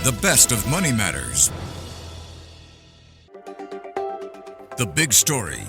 The best of Money Matters. The Big Story.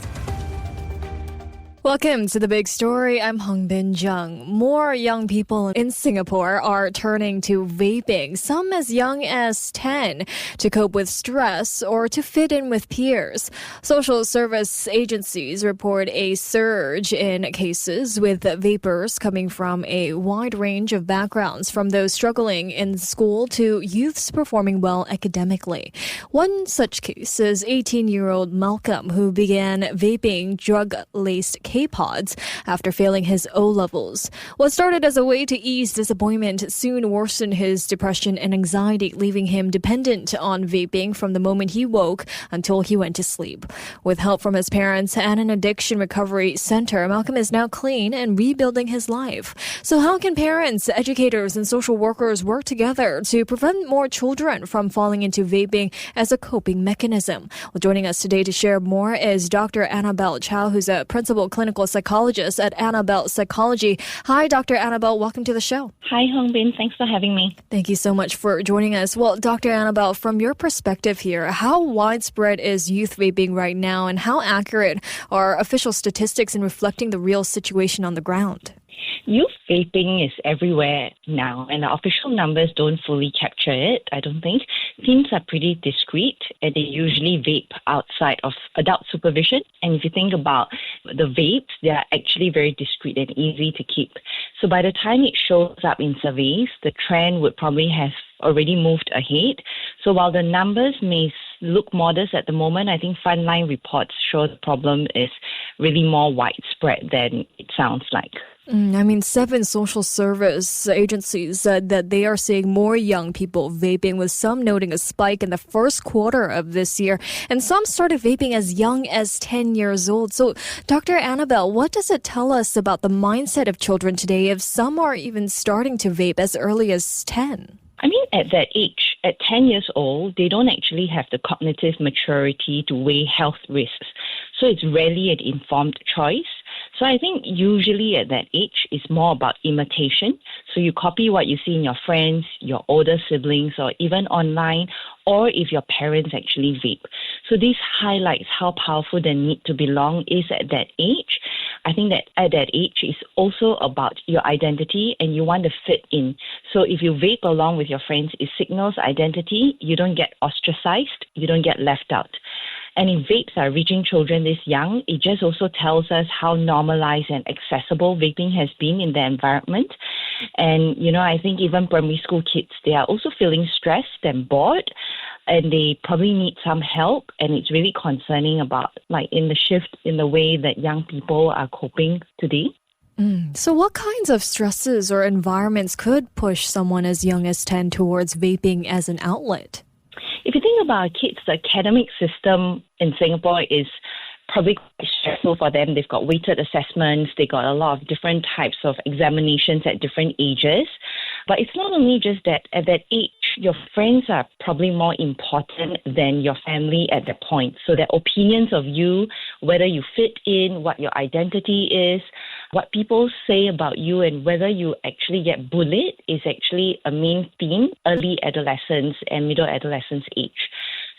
Welcome to The Big Story. I'm Hongbin Jeong. More young people in Singapore are turning to vaping, some as young as 10, to cope with stress or to fit in with peers. Social service agencies report a surge in cases with vapers coming from a wide range of backgrounds, from those struggling in school to youths performing well academically. One such case is 18-year-old Malcolm, who began vaping drug-laced Kpods after failing his O-levels. What started as a way to ease disappointment soon worsened his depression and anxiety, leaving him dependent on vaping from the moment he woke until he went to sleep. With help from his parents and an addiction recovery center, Malcolm is now clean and rebuilding his life. So how can parents, educators, and social workers work together to prevent more children from falling into vaping as a coping mechanism? Well, joining us today to share more is Dr. Annabelle Chow, who's a principal clinical psychologist at Annabelle Psychology. Hi, Dr. Annabelle. Welcome to the show. Hi, Hongbin. Thanks for having me. Thank you so much for joining us. Well, Dr. Annabelle, from your perspective here, how widespread is youth vaping right now, and how accurate are official statistics in reflecting the real situation on the ground? Youth vaping is everywhere now, and the official numbers don't fully capture it, I don't think. Teens are pretty discreet, and they usually vape outside of adult supervision. And if you think about the vapes, they are actually very discreet and easy to keep. So by the time it shows up in surveys, the trend would probably have already moved ahead. So while the numbers may look modest at the moment, I think frontline reports show the problem is really more widespread than it sounds like. 7 social service agencies said that they are seeing more young people vaping, with some noting a spike in the first quarter of this year. And some started vaping as young as 10 years old. So, Dr. Annabelle, what does it tell us about the mindset of children today if some are even starting to vape as early as 10? At that age, at 10 years old, they don't actually have the cognitive maturity to weigh health risks. So it's rarely an informed choice. So I think usually at that age, it's more about imitation. So you copy what you see in your friends, your older siblings, or even online, or if your parents actually vape. So this highlights how powerful the need to belong is at that age. I think that at that age, it's also about your identity and you want to fit in. So if you vape along with your friends, it signals identity. You don't get ostracized. You don't get left out. And if vapes are reaching children this young, it just also tells us how normalized and accessible vaping has been in the environment. And, I think even primary school kids, they are also feeling stressed and bored, and they probably need some help. And it's really concerning about, in the shift in the way that young people are coping today. So what kinds of stresses or environments could push someone as young as 10 towards vaping as an outlet? If you think about kids, the academic system in Singapore is probably quite stressful for them. They've got weighted assessments. They got a lot of different types of examinations at different ages. But it's not only just that at that age, your friends are probably more important than your family at that point. So their opinions of you, whether you fit in, what your identity is, what people say about you, and whether you actually get bullied is actually a main theme, early adolescence and middle adolescence age.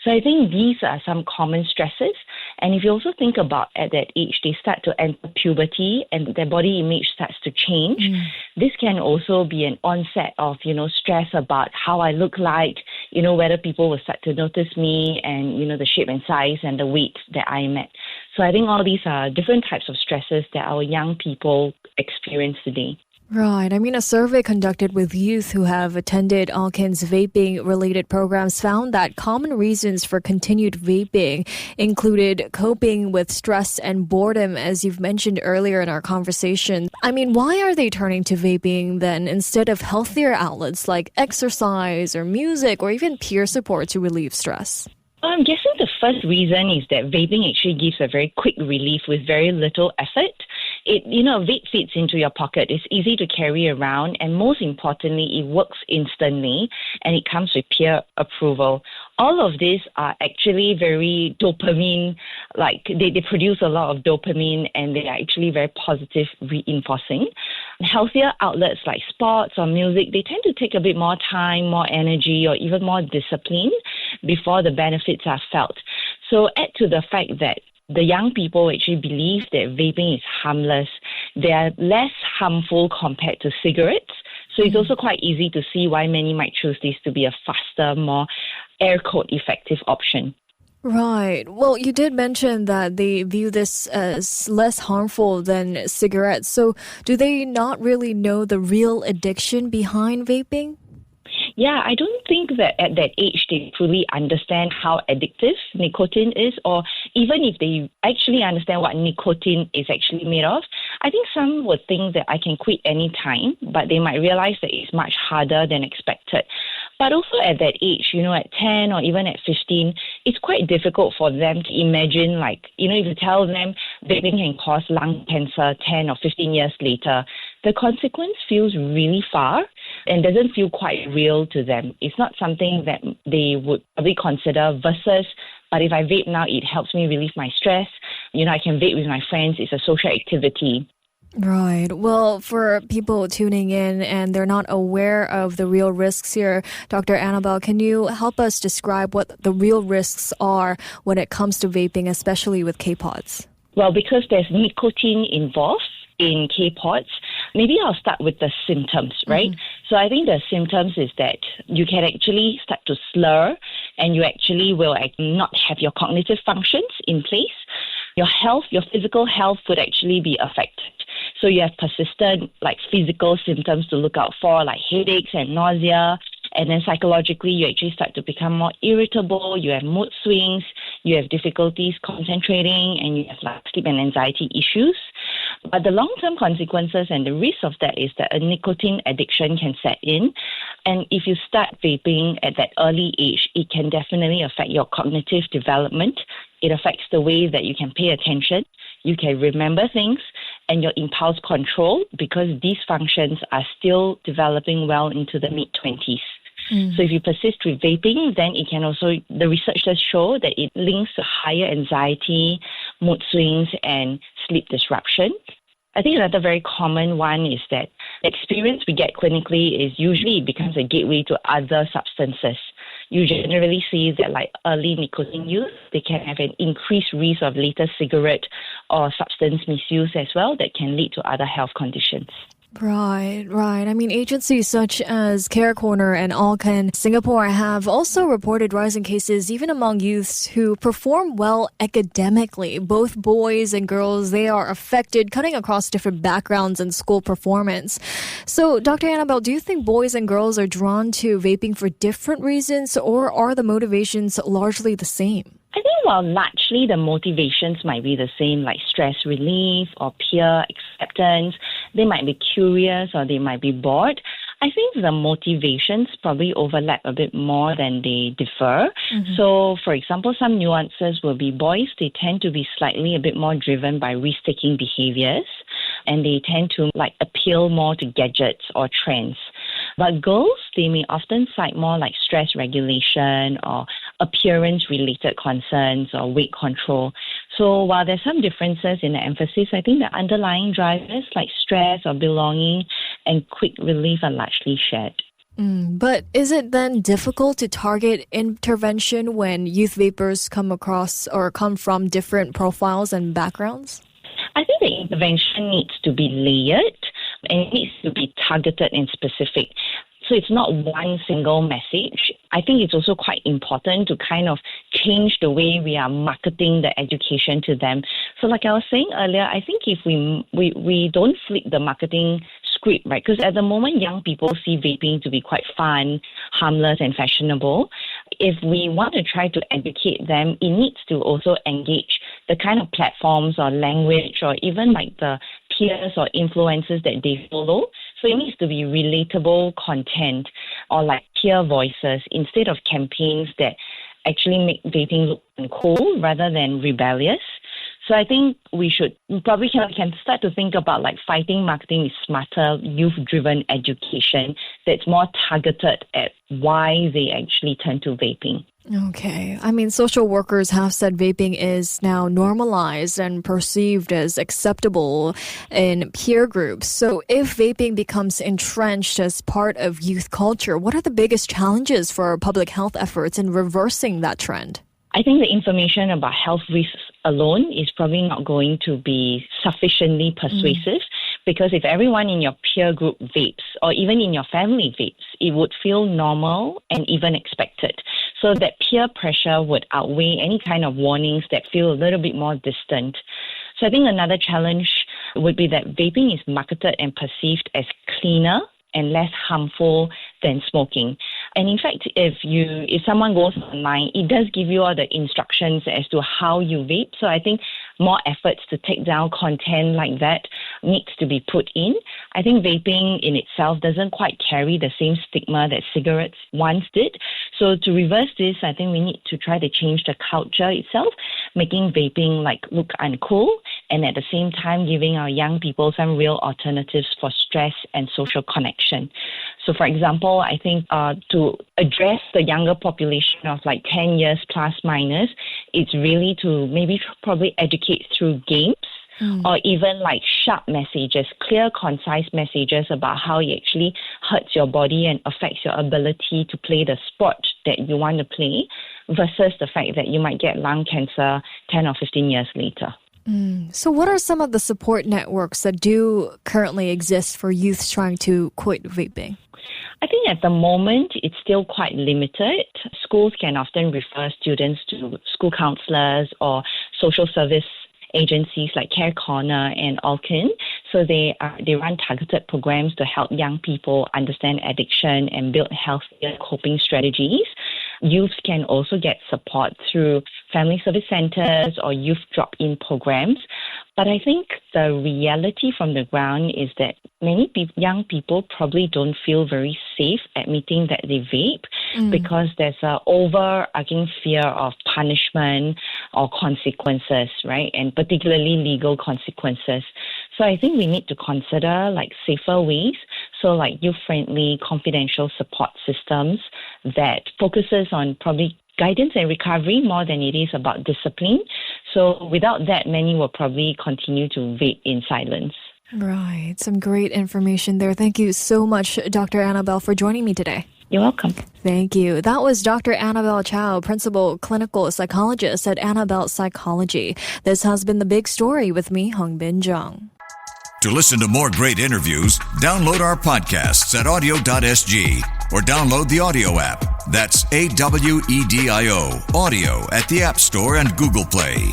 So I think these are some common stresses. And if you also think about at that age, they start to enter puberty and their body image starts to change. This can also be an onset of, stress about how I look like, whether people will start to notice me and, the shape and size and the weight that I'm at. So I think all these are different types of stresses that our young people experience today. Right. A survey conducted with youth who have attended Alkin's vaping-related programs found that common reasons for continued vaping included coping with stress and boredom, as you've mentioned earlier in our conversation. Why are they turning to vaping then instead of healthier outlets like exercise or music or even peer support to relieve stress? I'm guessing the first reason is that vaping actually gives a very quick relief with very little effort. A vape fits into your pocket. It's easy to carry around, and most importantly, it works instantly, and it comes with peer approval. All of these are actually very dopamine, like they produce a lot of dopamine and they are actually very positive reinforcing. Healthier outlets like sports or music, they tend to take a bit more time, more energy, or even more discipline before the benefits are felt. So add to the fact that the young people actually believe that vaping is harmless. They are less harmful compared to cigarettes. So it's also quite easy to see why many might choose this to be a faster, more air quote effective option. Right. Well, you did mention that they view this as less harmful than cigarettes. So do they not really know the real addiction behind vaping? Yeah, I don't think that at that age they truly understand how addictive nicotine is, or even if they actually understand what nicotine is actually made of. I think some would think that I can quit any time, but they might realize that it's much harder than expected. But also at that age, at 10 or even at 15, it's quite difficult for them to imagine, if you tell them vaping can cause lung cancer 10 or 15 years later, the consequence feels really far and doesn't feel quite real to them. It's not something that they would probably consider versus, but if I vape now, it helps me relieve my stress. I can vape with my friends. It's a social activity. Right. Well, for people tuning in and they're not aware of the real risks here, Dr. Annabelle, can you help us describe what the real risks are when it comes to vaping, especially with Kpods? Well, because there's nicotine involved in Kpods, maybe I'll start with the symptoms, right? So I think the symptoms is that you can actually start to slur and you actually will not have your cognitive functions in place. Your health, your physical health would actually be affected. So you have persistent physical symptoms to look out for, like headaches and nausea. And then psychologically, you actually start to become more irritable. You have mood swings. You have difficulties concentrating, and you have sleep and anxiety issues. But the long-term consequences and the risk of that is that a nicotine addiction can set in. And if you start vaping at that early age, it can definitely affect your cognitive development. It affects the way that you can pay attention, you can remember things, and your impulse control, because these functions are still developing well into the mid-20s. So if you persist with vaping, then it can also, the researchers show that it links to higher anxiety, mood swings, and sleep disruption. I think another very common one is that the experience we get clinically is usually it becomes a gateway to other substances. You generally see that early nicotine use, they can have an increased risk of later cigarette or substance misuse as well that can lead to other health conditions. Right. I mean, agencies such as Care Corner and All Can Singapore have also reported rising cases even among youths who perform well academically. Both boys and girls, they are affected, cutting across different backgrounds and school performance. So, Dr. Annabelle, do you think boys and girls are drawn to vaping for different reasons, or are the motivations largely the same? I think while largely the motivations might be the same, like stress relief or peer acceptance, they might be curious or they might be bored. I think the motivations probably overlap a bit more than they differ. So, for example, some nuances will be boys, they tend to be slightly a bit more driven by risk-taking behaviors, and they tend to appeal more to gadgets or trends. But girls, they may often cite more like stress regulation or appearance-related concerns or weight control. So while there's some differences in the emphasis, I think the underlying drivers like stress or belonging and quick relief are largely shared. But is it then difficult to target intervention when youth vapers come from different profiles and backgrounds? I think the intervention needs to be layered and it needs to be targeted and specific. So it's not one single message. I think it's also quite important to kind of change the way we are marketing the education to them. So like I was saying earlier, I think if we don't flip the marketing script, right? Because at the moment, young people see vaping to be quite fun, harmless, and fashionable. If we want to try to educate them, it needs to also engage the kind of platforms or language or even the peers or influencers that they follow. So it needs to be relatable content or peer voices instead of campaigns that actually make vaping look cool rather than rebellious. So I think we probably can start to think about fighting marketing with smarter, youth-driven education that's more targeted at why they actually turn to vaping. Okay. I mean, social workers have said vaping is now normalized and perceived as acceptable in peer groups. So if vaping becomes entrenched as part of youth culture, what are the biggest challenges for public health efforts in reversing that trend? I think the information about health risks alone is probably not going to be sufficiently persuasive because if everyone in your peer group vapes or even in your family vapes, it would feel normal and even expected. So that peer pressure would outweigh any kind of warnings that feel a little bit more distant. So I think another challenge would be that vaping is marketed and perceived as cleaner and less harmful than smoking. And in fact, if someone goes online, it does give you all the instructions as to how you vape. So I think more efforts to take down content like that needs to be put in. I think vaping in itself doesn't quite carry the same stigma that cigarettes once did. So to reverse this, I think we need to try to change the culture itself, making vaping look uncool, and at the same time giving our young people some real alternatives for stress and social connection. So for example, I think to address the younger population of 10 years plus minus, it's really to maybe probably educate through games or even sharp messages, clear, concise messages about how it actually hurts your body and affects your ability to play the sport that you want to play versus the fact that you might get lung cancer 10 or 15 years later. So what are some of the support networks that do currently exist for youths trying to quit vaping? I think at the moment, it's still quite limited. Schools can often refer students to school counselors or social service agencies like Care Corner and Alkin. So they run targeted programs to help young people understand addiction and build healthier coping strategies. Youth can also get support through family service centers or youth drop-in programs. But I think the reality from the ground is that many young people probably don't feel very safe admitting that they vape because there's an overarching fear of punishment or consequences, right? And particularly legal consequences. So I think we need to consider safer ways. So youth-friendly confidential support systems that focuses on probably guidance and recovery more than it is about discipline. So without that, many will probably continue to vape in silence. Right. Some great information there. Thank you so much, Dr. Annabelle, for joining me today. You're welcome. Thank you. That was Dr. Annabelle Chow, Principal Clinical Psychologist at Annabelle Psychology. This has been The Big Story with me, Hongbin Jeong. To listen to more great interviews, download our podcasts at audio.sg or download the audio app. That's AWEDIO, audio at the App Store and Google Play.